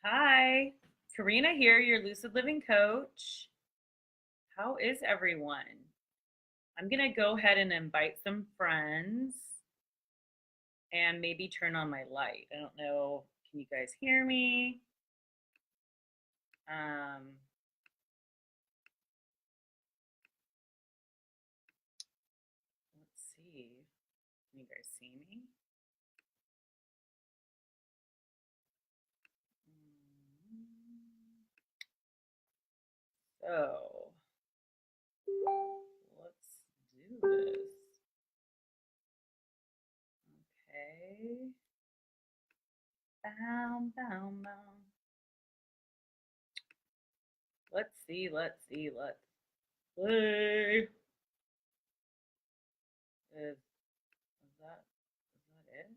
Hi, Karina here, your Lucid Living coach. How is everyone? I'm going to go ahead and invite some friends and maybe turn on my light. I don't know. Can you guys hear me? Um, let's see. Can you guys see me? So let's do this. Okay. Bow, bow, bow. Let's see. Let's play. Is that it?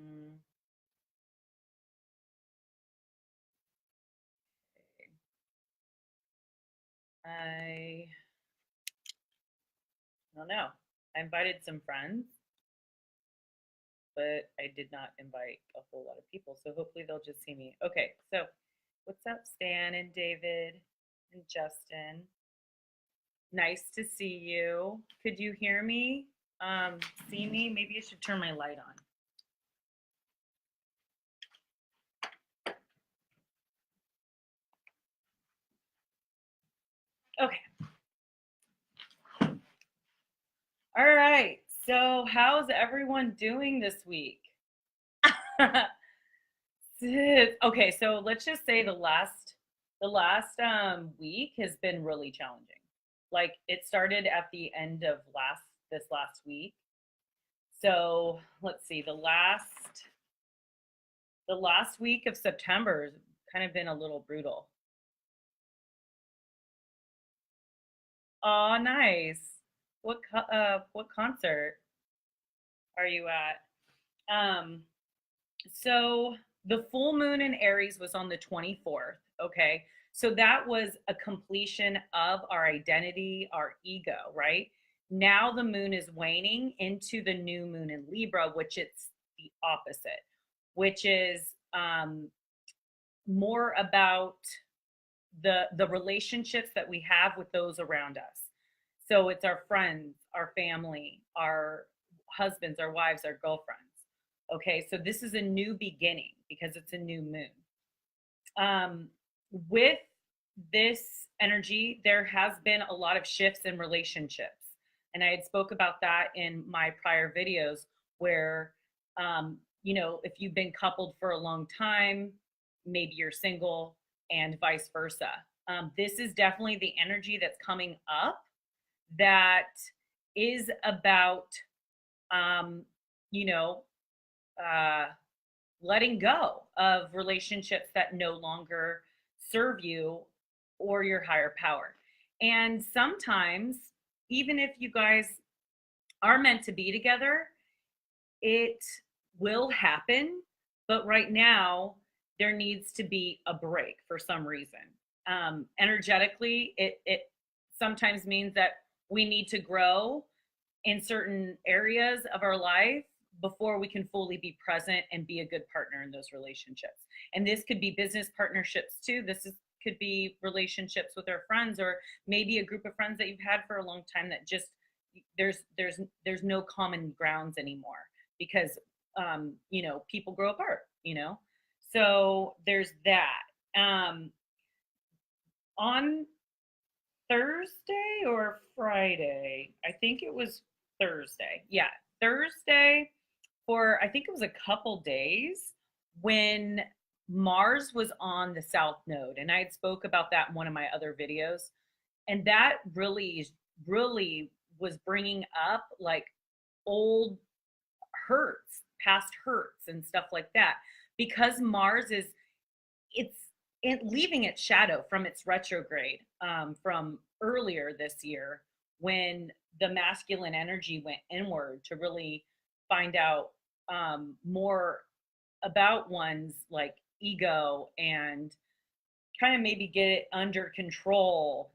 Mm, okay. I don't know. I invited some friends, but I did not invite a whole lot of people. So hopefully they'll just see me. Okay, so what's up, Stan and David and Justin? Nice to see you. Could you hear me? See me? Maybe I should turn my light on. Okay. All right. So how's everyone doing this week? Okay, so let's just say the last week has been really challenging. Like it started at the end of this last week. So let's see, the last week of September has kind of been a little brutal. Oh, nice. What concert are you at? Um, So the full moon in Aries was on the 24th. Okay. So that was a completion of our identity, our ego, right? Now the moon is waning into the new moon in Libra, which it's the opposite, which is more about the relationships that we have with those around us. So it's our friends, our family, our husbands, our wives, our girlfriends. Okay, so this is a new beginning because it's a new moon. Um, with this energy, there has been a lot of shifts in relationships, and I had spoke about that in my prior videos, where if you've been coupled for a long time, maybe you're single, and vice versa. This is definitely the energy that's coming up that is about um, you know uh, letting go of relationships that no longer serve you or your higher power. And sometimes, even if you guys are meant to be together, it will happen. But right now, there needs to be a break for some reason. Energetically, it sometimes means that we need to grow in certain areas of our life before we can fully be present and be a good partner in those relationships. And this could be business partnerships too. Could be relationships with our friends, or maybe a group of friends that you've had for a long time that just there's no common grounds anymore because people grow apart. So there's that. On Thursday or Friday. I think it was Thursday. Yeah, Thursday, for I think it was a couple days, when Mars was on the south node, and I had spoke about that in one of my other videos, and that really was bringing up like old hurts, past hurts and stuff like that, because Mars is it's leaving its shadow from its retrograde, from earlier this year, when the masculine energy went inward to really find out more about one's like ego, and kind of maybe get it under control,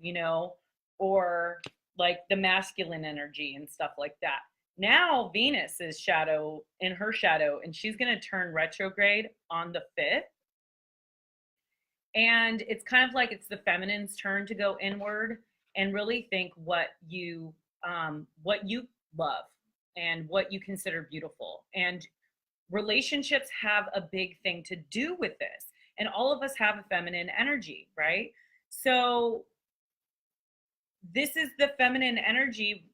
or like the masculine energy and stuff like that. Now Venus is in her shadow, and she's going to turn retrograde on the 5th. And it's kind of like it's the feminine's turn to go inward and really think what you love and what you consider beautiful. And relationships have a big thing to do with this. And all of us have a feminine energy, right? So this is the feminine energy,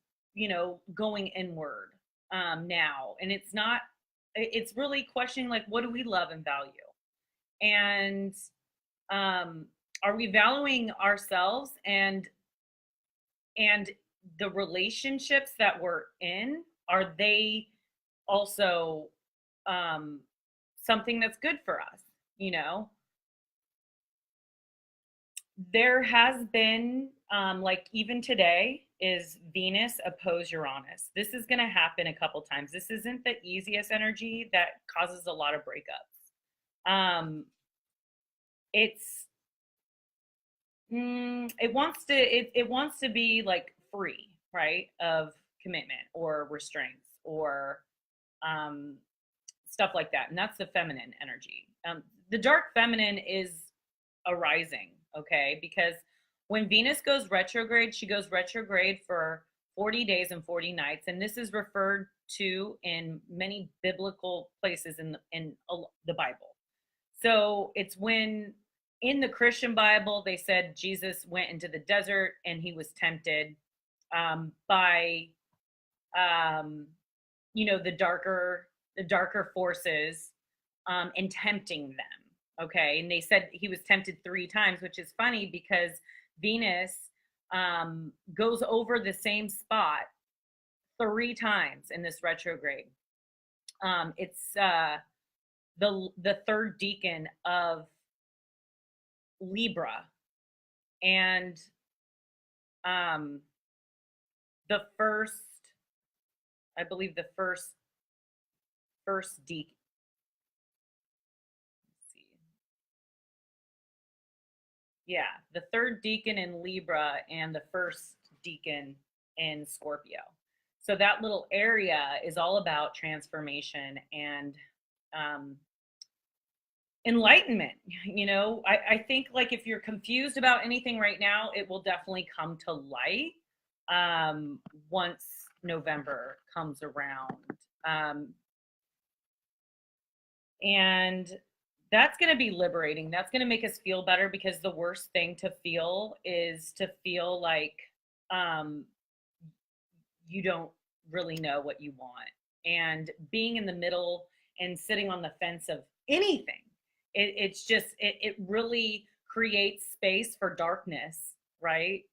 going inward now. And it's really questioning, like, what do we love and value? And are we valuing ourselves and the relationships that we're in? Are they also something that's good for us? There has been, like, even today is Venus oppose Uranus. This is going to happen a couple times. This isn't the easiest energy that causes a lot of breakups. It's it wants to be like free, right, of commitment or restraints or stuff like that. And that's the feminine energy. The dark feminine is arising, okay? Because when Venus goes retrograde, she goes retrograde for 40 days and 40 nights. And this is referred to in many biblical places in the Bible. So it's when in the Christian Bible, they said Jesus went into the desert and he was tempted by, the darker forces and tempting them. Okay. And they said he was tempted 3 times, which is funny because Venus goes over the same spot 3 times in this retrograde. It's the third decan of Libra, and the first, I believe the first decan. Let's see. Yeah, the third decan in Libra and the first decan in Scorpio. So that little area is all about transformation and enlightenment. I think, like, if you're confused about anything right now, it will definitely come to light once November comes around. And that's going to be liberating. That's going to make us feel better, because the worst thing to feel is to feel like you don't really know what you want. And being in the middle and sitting on the fence of anything, it really creates space for darkness, right?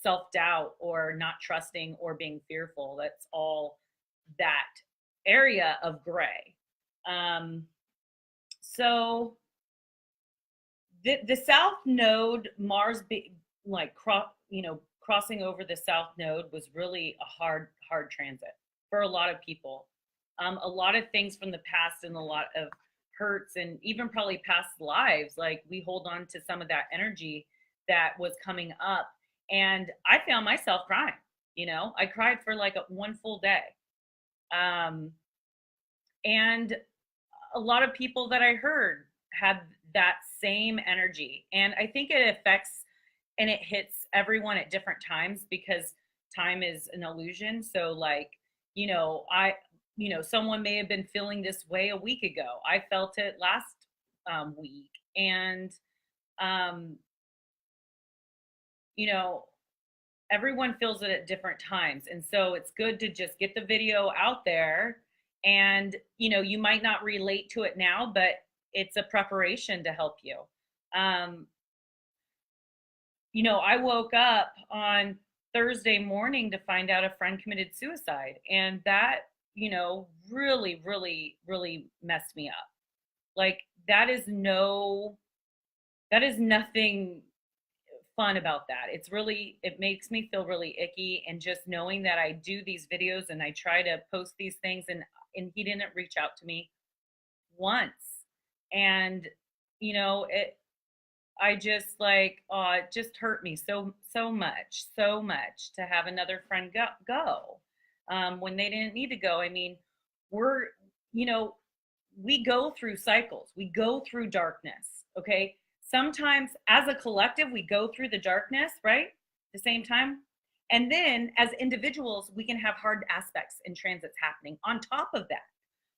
Self-doubt or not trusting or being fearful. That's all that area of gray. So the South Node, Mars crossing over the South Node was really a hard transit for a lot of people. A lot of things from the past and a lot of hurts and even probably past lives, like, we hold on to some of that energy that was coming up. And I found myself crying. I cried for like 1 full day. And a lot of people that I heard had that same energy. And I think it affects and it hits everyone at different times, because time is an illusion. So, like, someone may have been feeling this way a week ago. I felt it last week. And, everyone feels it at different times. And so it's good to just get the video out there. And, you might not relate to it now, but it's a preparation to help you. I woke up on Thursday morning to find out a friend committed suicide. And that, really, really, really messed me up. Like, that is nothing fun about that. It makes me feel really icky. And just knowing that I do these videos and I try to post these things, and he didn't reach out to me once. And, I just it just hurt me so much to have another friend go. when they didn't need to go. I mean, we're, you know, we go through cycles, we go through darkness. Okay. Sometimes as a collective, we go through the darkness, right? At the same time. And then as individuals, we can have hard aspects and transits happening on top of that.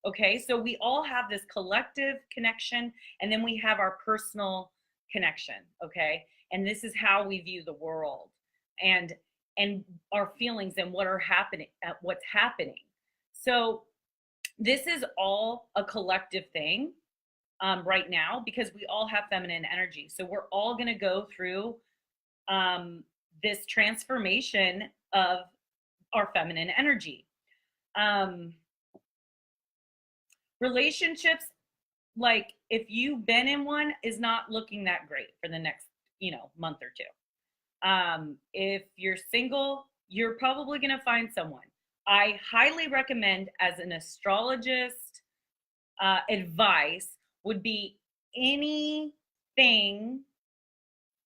Okay. So we all have this collective connection, and then we have our personal connection. Okay. And this is how we view the world, and our feelings and what's happening. So this is all a collective thing right now, because we all have feminine energy. So we're all going to go through this transformation of our feminine energy. Relationships, like if you've been in one, is not looking that great for the next, month or two. If you're single, you're probably going to find someone. I highly recommend, as an astrologist, advice would be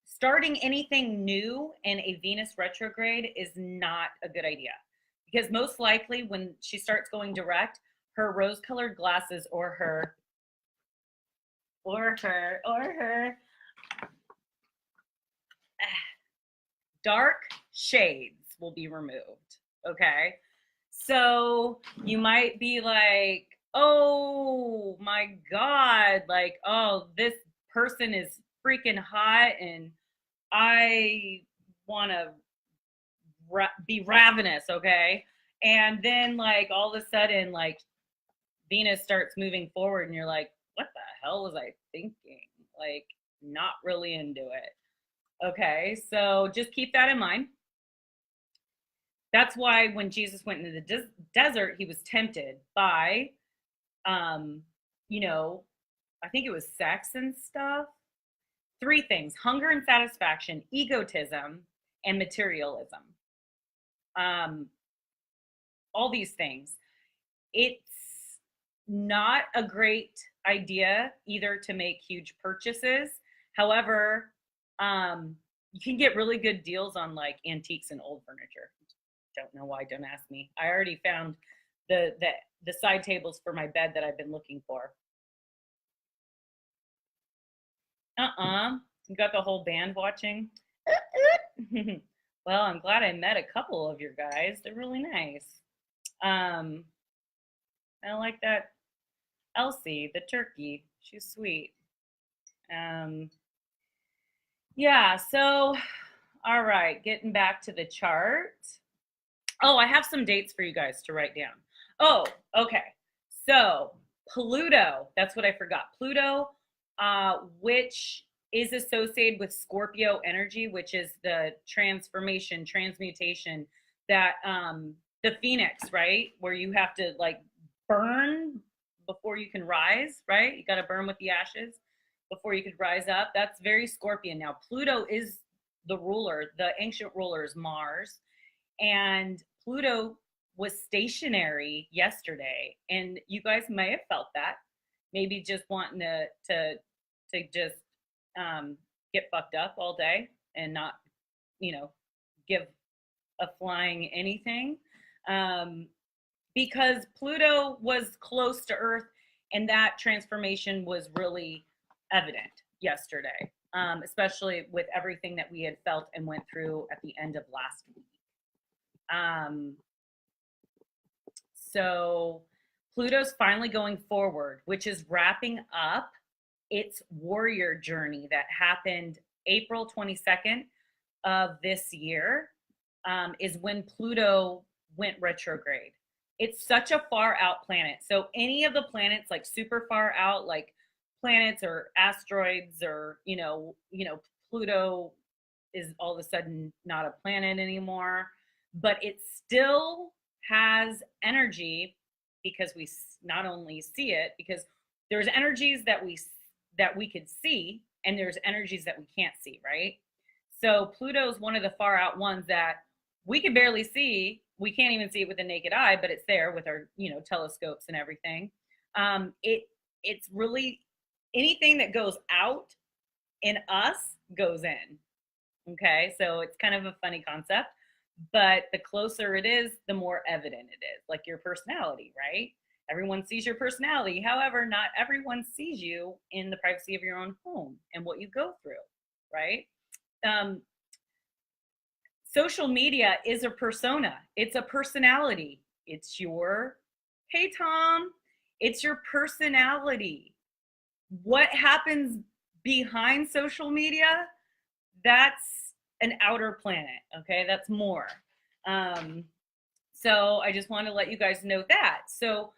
starting anything new in a Venus retrograde is not a good idea, because most likely when she starts going direct, her rose-colored glasses or her dark shades will be removed. Okay. So you might be like, oh my God, like, oh, this person is freaking hot and I want to be ravenous. Okay. And then like all of a sudden, like Venus starts moving forward and you're like, what the hell was I thinking? Like, not really into it. Okay. So just keep that in mind. That's why when Jesus went into the desert, he was tempted by, I think it was sex and stuff. 3 things: hunger and satisfaction, egotism, and materialism. All these things. It's not a great idea either to make huge purchases. However, you can get really good deals on like antiques and old furniture. Don't know why, don't ask me. I already found the side tables for my bed that I've been looking for. You got the whole band watching. Well, I'm glad I met a couple of your guys. They're really nice. I like that Elsie, the turkey. She's sweet. Yeah, so all right, getting back to the chart. Oh, I have some dates for you guys to write down. Oh, okay. So Pluto, that's what I forgot. Pluto, which is associated with Scorpio energy, which is the transformation, transmutation, that the phoenix, right? Where you have to like burn before you can rise, right? You got to burn with the ashes before you could rise up. That's very Scorpion. Now, Pluto is the ruler, the ancient ruler is Mars, and Pluto was stationary yesterday, and you guys may have felt that, maybe just wanting to just get fucked up all day and not, give a flying anything, because Pluto was close to Earth, and that transformation was really evident yesterday, especially with everything that we had felt and went through at the end of last week. So Pluto's finally going forward, which is wrapping up its warrior journey that happened April 22nd of this year, is when Pluto went retrograde. It's such a far out planet. So any of the planets like super far out, like planets or asteroids, or, Pluto is all of a sudden not a planet anymore, but it still has energy, because we not only see it, because there's energies that we could see, and there's energies that we can't see, right? So Pluto's one of the far out ones that we can barely see. We can't even see it with the naked eye, but it's there with our, telescopes and everything. It's really anything that goes out in us goes in. Okay, so it's kind of a funny concept, but the closer it is, the more evident it is, like your personality, right? Everyone sees your personality. However, not everyone sees you in the privacy of your own home and what you go through, right? Um, Social media is a persona, it's a personality. It's your, hey, Tom, it's your personality. What happens behind social media? That's an outer planet, okay? That's more. So I just want to let you guys know that. So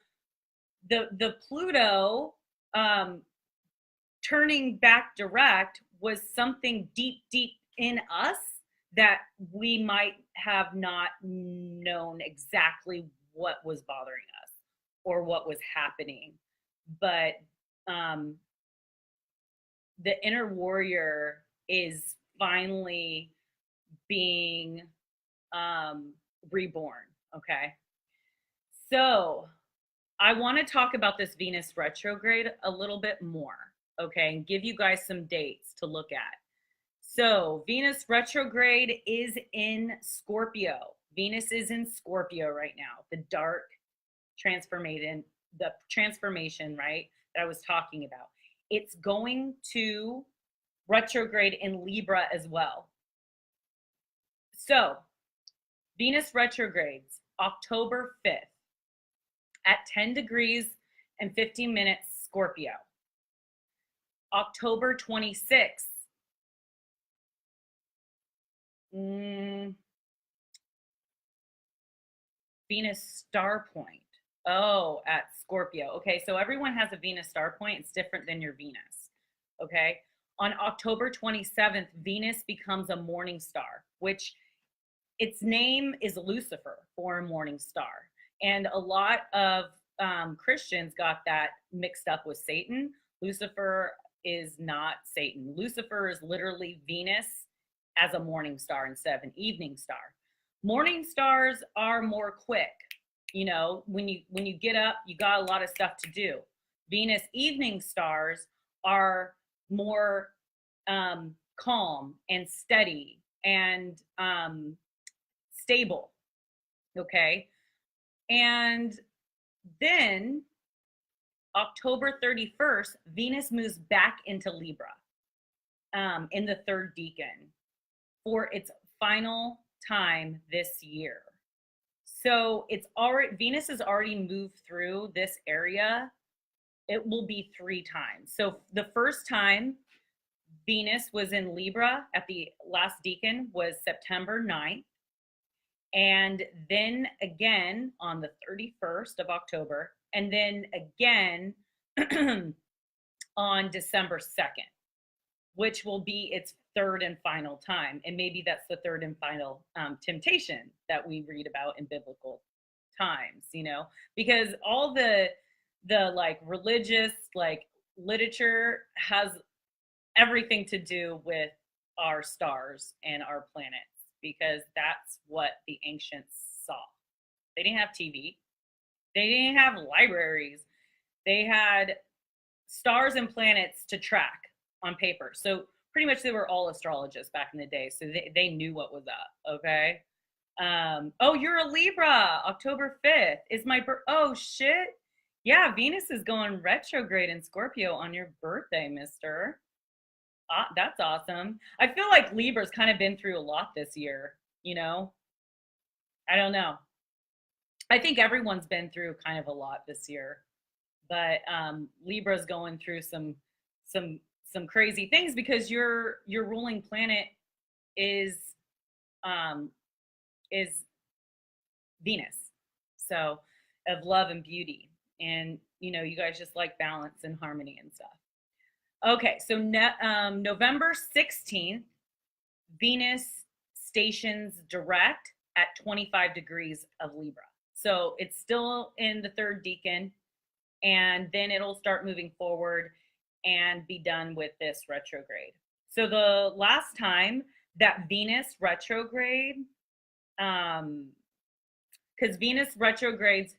the Pluto turning back direct was something deep, deep in us that we might have not known exactly what was bothering us or what was happening. But the inner warrior is finally being reborn. Okay. So I want to talk about this Venus retrograde a little bit more. Okay. And give you guys some dates to look at. So Venus retrograde is in Scorpio. Venus is in Scorpio right now. The dark transformation, right, that I was talking about. It's going to retrograde in Libra as well. So Venus retrogrades October 5th at 10 degrees and 15 minutes Scorpio. October 26th, Venus star point. Oh, at Scorpio. Okay, so everyone has a Venus star point. It's different than your Venus. Okay. On October 27th, Venus becomes a morning star, which its name is Lucifer, or a morning star. And a lot of Christians got that mixed up with Satan. Lucifer is not Satan. Lucifer is literally Venus as a morning star instead of an evening star. Morning stars are more quick. You know, when you get up, you got a lot of stuff to do. Venus evening stars are more calm and steady and stable. Okay. And then October 31st, Venus moves back into Libra in the third decan for its final time this year. So it's already, Venus has already moved through this area. It will be 3 times. So the first time Venus was in Libra at the last decan was September 9th. And then again on the 31st of October, and then again on December 2nd, which will be its third and final time. And maybe that's the third and final temptation that we read about in biblical times, you know, because all the like religious like literature has everything to do with our stars and our planets, because that's what the ancients saw. They didn't have TV. They didn't have libraries. They had stars and planets to track on paper. So pretty much they were all astrologists back in the day. So they knew what was up. Okay. Oh, you're a Libra. October 5th is my birth. Oh, shit. Yeah, Venus is going retrograde in Scorpio on your birthday, mister. That's awesome. I feel like Libra's kind of been through a lot this year, you know? I don't know. I think everyone's been through kind of a lot this year. But Libra's going through some crazy things because your ruling planet is Venus. So of love and beauty. And, you know, you guys just like balance and harmony and stuff. Okay, so November 16th, Venus stations direct at 25 degrees of Libra. So it's still in the third decan, and then it'll start moving forward and be done with this retrograde. So the last time that Venus retrograde, because Venus retrogrades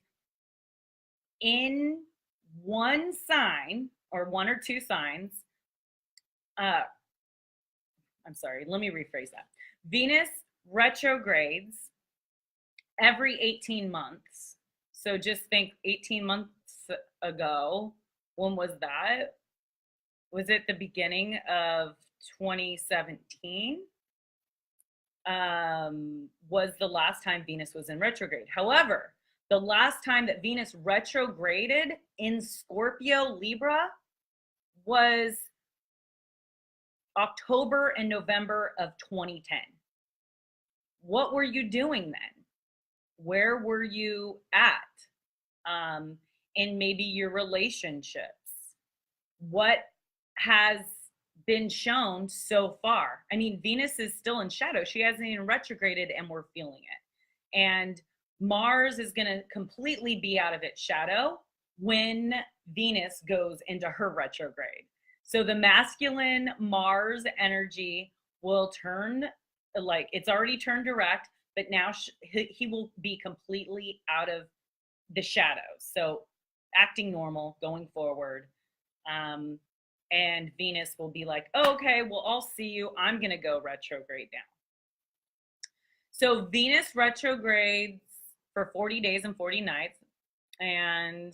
in one sign or one or two signs. I'm sorry, let me rephrase that. Venus retrogrades every 18 months. So just think 18 months ago, when was that? Was it the beginning of 2017? Was the last time Venus was in retrograde. However, the last time that Venus retrograded in Scorpio Libra was October and November of 2010. What were you doing then? Where were you at? In maybe your relationships? What has been shown so far? I mean, Venus is still in shadow. She hasn't even retrograded and we're feeling it. And Mars is going to completely be out of its shadow when Venus goes into her retrograde. So the masculine Mars energy will turn, like it's already turned direct, but now he will be completely out of the shadows. So acting normal going forward. And Venus will be like, oh, okay, well, I'll see you. I'm going to go retrograde now. So Venus retrogrades for 40 days and 40 nights. And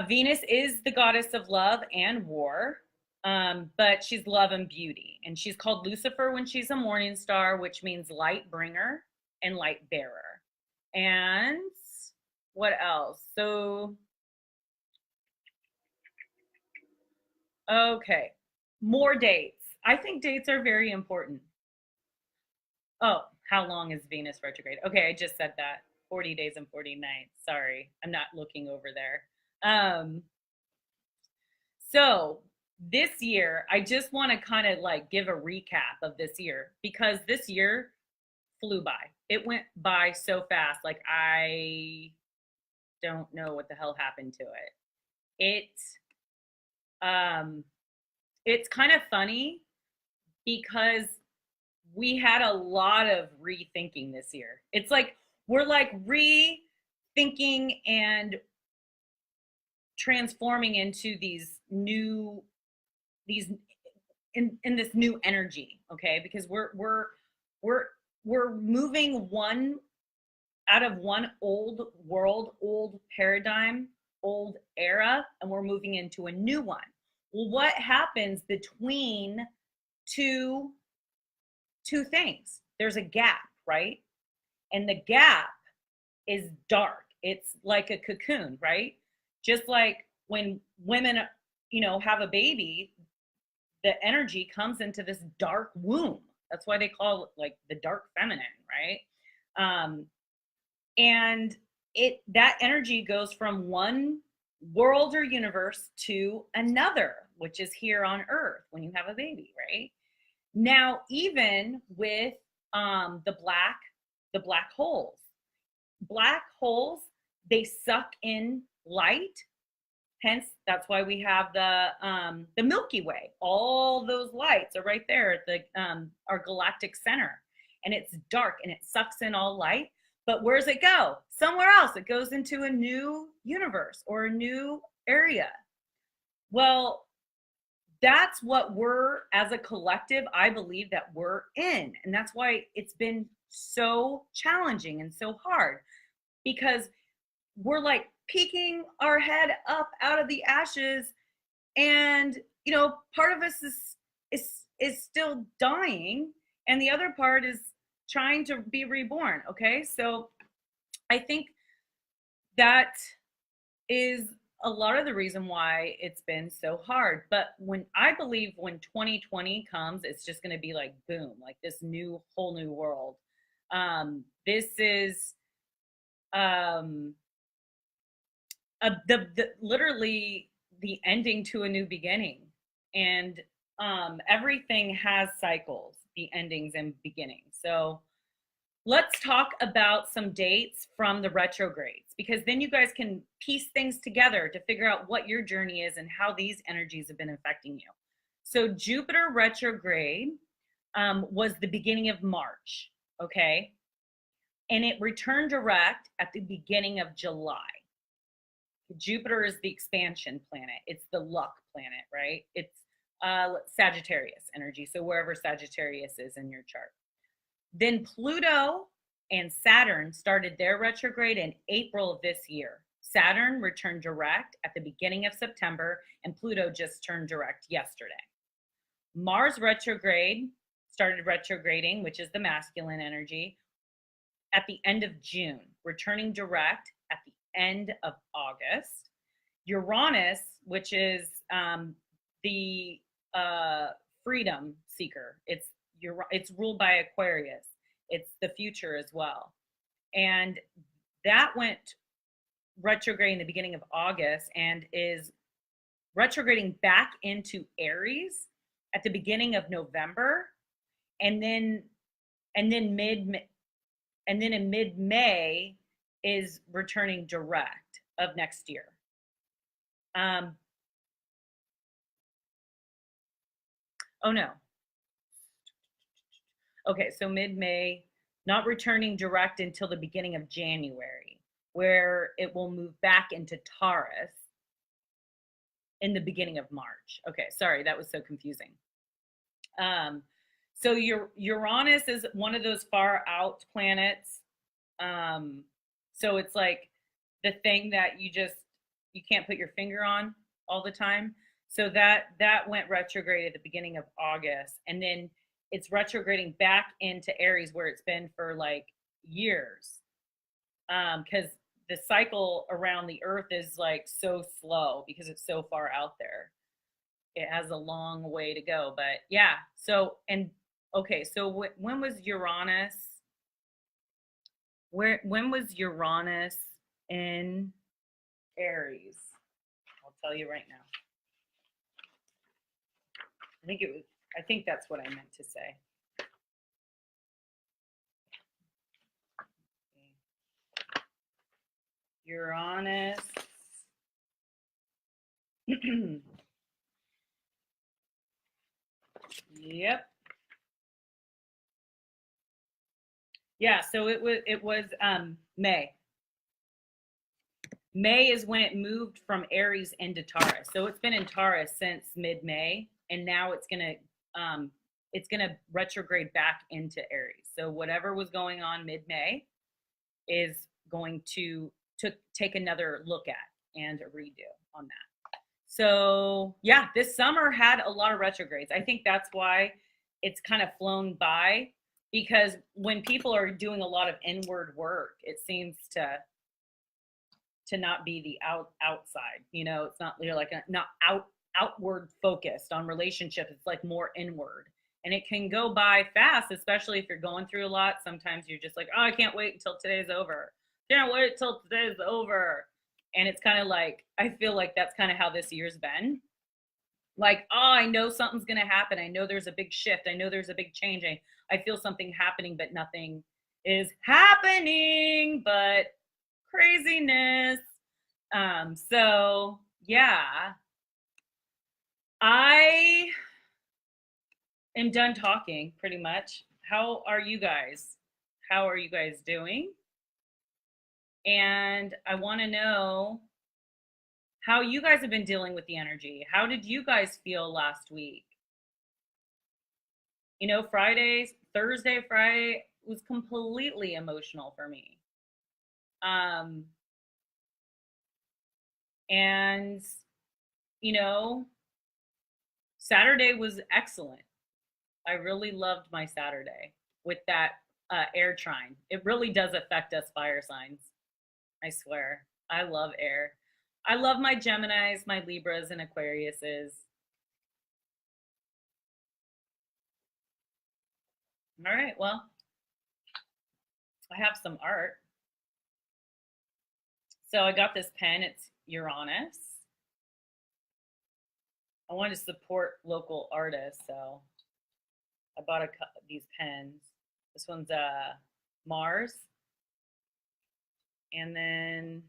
Venus is the goddess of love and war, but she's love and beauty. And she's called Lucifer when she's a morning star, which means light bringer and light bearer. And what else? So, okay, more dates. I think dates are very important. Oh, how long is Venus retrograde? Okay, I just said that. 40 days and 40 nights. Sorry, I'm not looking over there. So this year, I just want to kind of like give a recap of this year because this year flew by. It went by so fast. Like I don't know what the hell happened to it. It's kind of funny because we had a lot of rethinking this year. It's like we're like rethinking and transforming into these in this new energy, okay? Because we're moving one out of one old world, old paradigm, old era, and we're moving into a new one. Well, what happens between two things? There's a gap, right? And the gap is dark. It's like a cocoon, right? Just like when women, have a baby, the energy comes into this dark womb. That's why they call it like the dark feminine, right? And that energy goes from one world or universe to another, which is here on Earth when you have a baby, right? Now, even with the black holes, they suck in light. Hence, that's why we have the Milky Way. All those lights are right there at the our galactic center, and it's dark and it sucks in all light. But where does it go? Somewhere else. It goes into a new universe or a new area. Well, that's what we're, as a collective, I believe that we're in. And that's why it's been so challenging and so hard, because we're like peeking our head up out of the ashes, and part of us is still dying, and the other part is trying to be reborn. Okay, so I think that is a lot of the reason why it's been so hard. But when 2020 comes, it's just going to be like boom, like this whole new world. This is literally the ending to a new beginning, and everything has cycles, the endings and beginnings. So let's talk about some dates from the retrogrades, because then you guys can piece things together to figure out what your journey is and how these energies have been affecting you. So Jupiter retrograde was the beginning of March, okay? And it returned direct at the beginning of July. Jupiter is the expansion planet. It's the luck planet, right? It's Sagittarius energy. So wherever Sagittarius is in your chart. Then Pluto and Saturn started their retrograde in April of this year. Saturn returned direct at the beginning of September, and Pluto just turned direct yesterday. Mars retrograde started retrograding, which is the masculine energy, at the end of June, returning direct at the end of August. Uranus, which is the freedom seeker, it's ruled by Aquarius. It's the future as well. And that went retrograde in the beginning of August and is retrograding back into Aries at the beginning of November. And then in mid-May is returning direct of next year. Oh no. Okay, so mid-May, not returning direct until the beginning of January, where it will move back into Taurus in the beginning of March. Okay, sorry, that was so confusing. So Uranus is one of those far out planets. So it's like the thing that you can't put your finger on all the time. So that went retrograde at the beginning of August, and then it's retrograding back into Aries where it's been for like years. Because the cycle around the earth is like so slow because it's so far out there. It has a long way to go, but yeah. So, and okay, so when was Uranus? When was Uranus in Aries? I'll tell you right now. I think that's what I meant to say. Uranus. Yep. Yeah, so it was May. May is when it moved from Aries into Taurus. So it's been in Taurus since mid-May, and now it's gonna retrograde back into Aries. So whatever was going on mid-May is going to take another look at and a redo on that. So yeah, this summer had a lot of retrogrades. I think that's why it's kind of flown by, because when people are doing a lot of inward work, it seems to not be the outside. You know, it's not, you're like not outward focused on relationships. It's like more inward, and it can go by fast, especially if you're going through a lot. Sometimes you're just like, oh, I can't wait until today's over. Can't wait till today's over. And it's kind of like, I feel like that's kind of how this year's been. Like, oh, I know something's going to happen. I know there's a big shift. I know there's a big change. I feel something happening, but nothing is happening but craziness. So yeah, I am done talking pretty much. How are you guys? How are you guys doing? And I want to know how you guys have been dealing with the energy. How did you guys feel last week? You know, Thursday, Friday was completely emotional for me. And, you know, Saturday was excellent. I really loved my Saturday with that air trine. It really does affect us fire signs. I swear. I love air. I love my Geminis, my Libras, and Aquariuses. All right, well, I have some art. So I got this pen. It's Uranus. I wanted to support local artists, so I bought these pens. This one's Mars. And then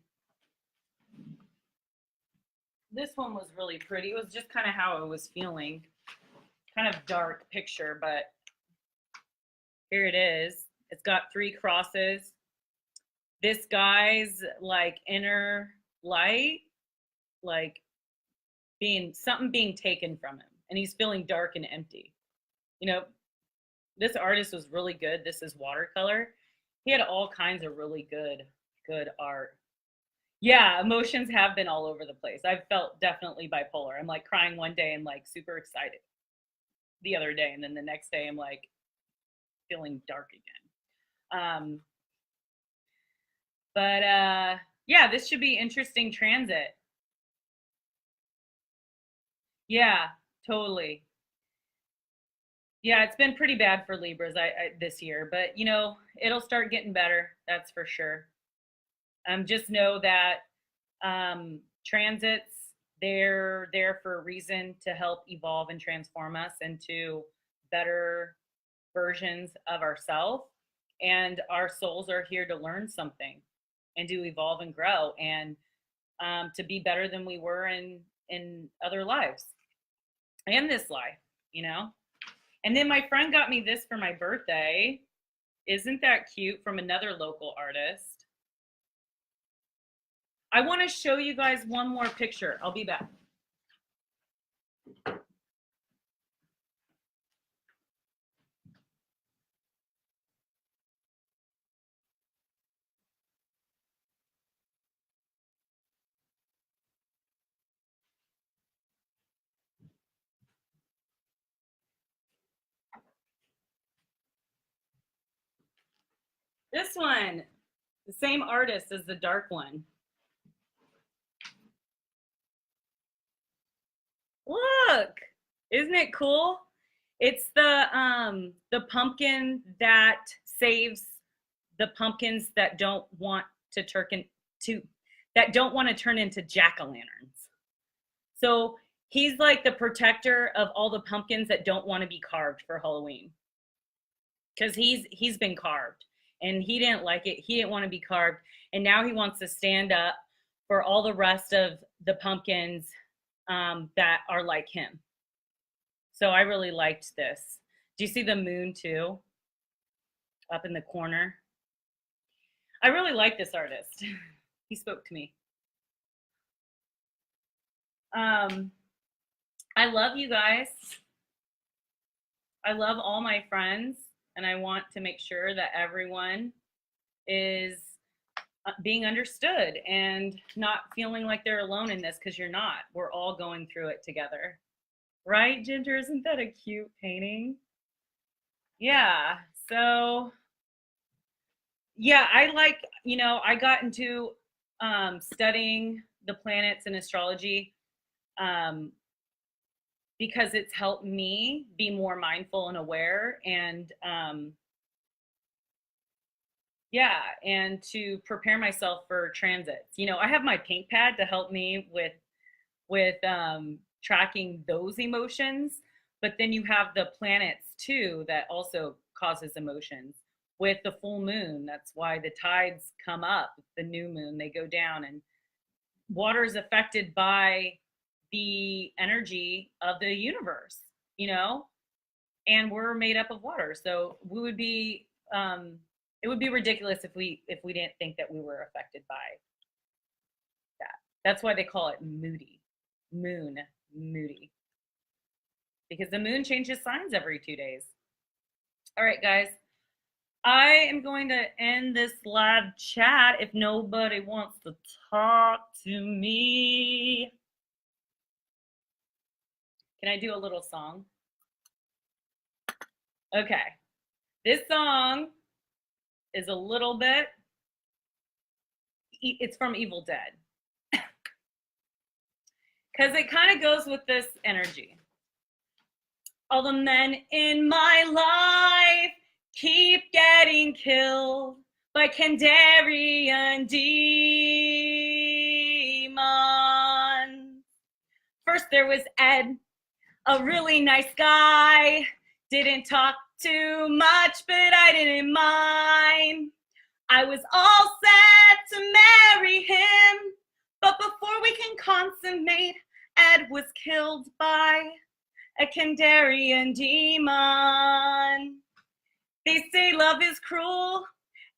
this one was really pretty. It was just kind of how I was feeling. Kind of dark picture, but here it is. It's got 3 crosses. This guy's like inner light, like something being taken from him, and he's feeling dark and empty. You know, This artist was really good. This is watercolor. He had all kinds of really good art. Yeah, emotions have been all over the place. I've felt definitely bipolar. I'm like crying one day and like super excited the other day, and then the next day I'm like feeling dark again. But yeah, this should be interesting transit. Yeah, totally. Yeah, it's been pretty bad for Libras this year, but you know, it'll start getting better. That's for sure. Just know that transits, they're there for a reason to help evolve and transform us into better versions of ourselves. And our souls are here to learn something and to evolve and grow and to be better than we were in other lives and this life, you know. And then my friend got me this for my birthday. Isn't that cute? From another local artist. I want to show you guys one more picture. I'll be back. This one, the same artist as the dark one. Look, isn't it cool? It's the pumpkin that saves the pumpkins that don't want to that don't want to turn into jack-o'-lanterns. So he's like the protector of all the pumpkins that don't want to be carved for Halloween. Because he's been carved and he didn't like it. He didn't want to be carved. And now he wants to stand up for all the rest of the pumpkins that are like him. So I really liked this. Do you see the moon too? Up in the corner. I really like this artist. He spoke to me. I love you guys. I love all my friends, and I want to make sure that everyone is being understood and not feeling like they're alone in this, because you're not. We're all going through it together. Right, Ginger? Isn't that a cute painting? Yeah. So, yeah, I like, you know, I got into studying the planets and astrology because it's helped me be more mindful and aware, and yeah, and to prepare myself for transits. You know, I have my paint pad to help me with tracking those emotions, but then you have the planets too that also causes emotions. With the full moon, that's why the tides come up. The new moon, they go down, and water is affected by the energy of the universe, you know, and we're made up of water. So we would be it would be ridiculous if we didn't think that we were affected by that. That's why they call it moody. Moody. Because the moon changes signs every 2 days. All right, guys. I am going to end this live chat if nobody wants to talk to me. Can I do a little song? Okay. This song is a little bit, it's from Evil Dead. Because it kind of goes with this energy. All the men in my life keep getting killed by Kandarian demons. First there was Ed, a really nice guy. Didn't talk too much, but I didn't mind. I was all set to marry him, but before we can consummate, Ed was killed by a Kandarian demon. They say love is cruel,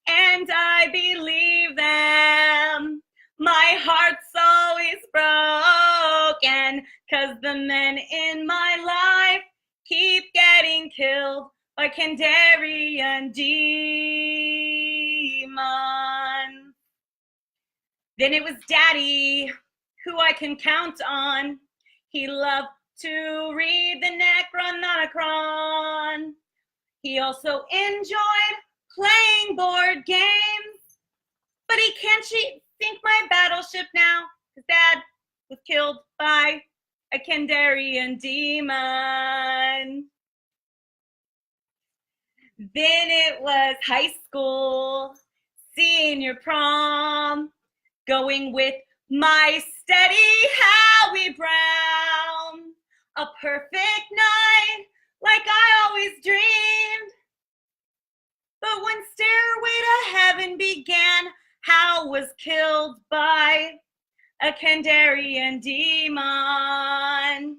and I believe them. My heart's always broken, 'cause the men in my life keep getting killed by Kandarian demons. Then it was Daddy, who I can count on. He loved to read the Necronomicon. He also enjoyed playing board games, but he can't sink my battleship now, because Dad was killed by a Kandarian demon. Then it was high school, senior prom, going with my steady Howie Brown. A perfect night, like I always dreamed. But when Stairway to Heaven began, Hal was killed by a Kandarian demon.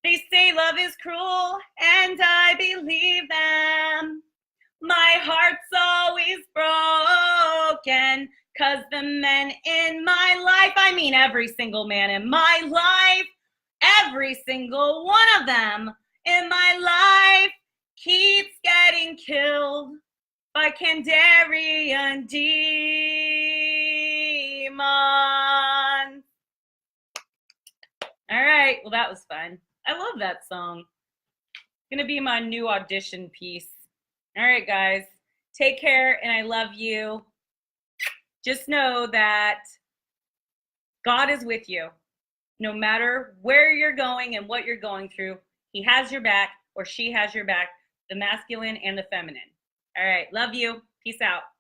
They say love is cruel, and I believe them. My heart's always broken, 'cause the men in my life, I mean every single man in my life, every single one of them in my life keeps getting killed by Kandarian demons. All right, well, that was fun. I love that song. It's gonna be my new audition piece. All right, guys, take care, and I love you. Just know that God is with you. No matter where you're going and what you're going through, he has your back, or she has your back, the masculine and the feminine. All right, love you. Peace out.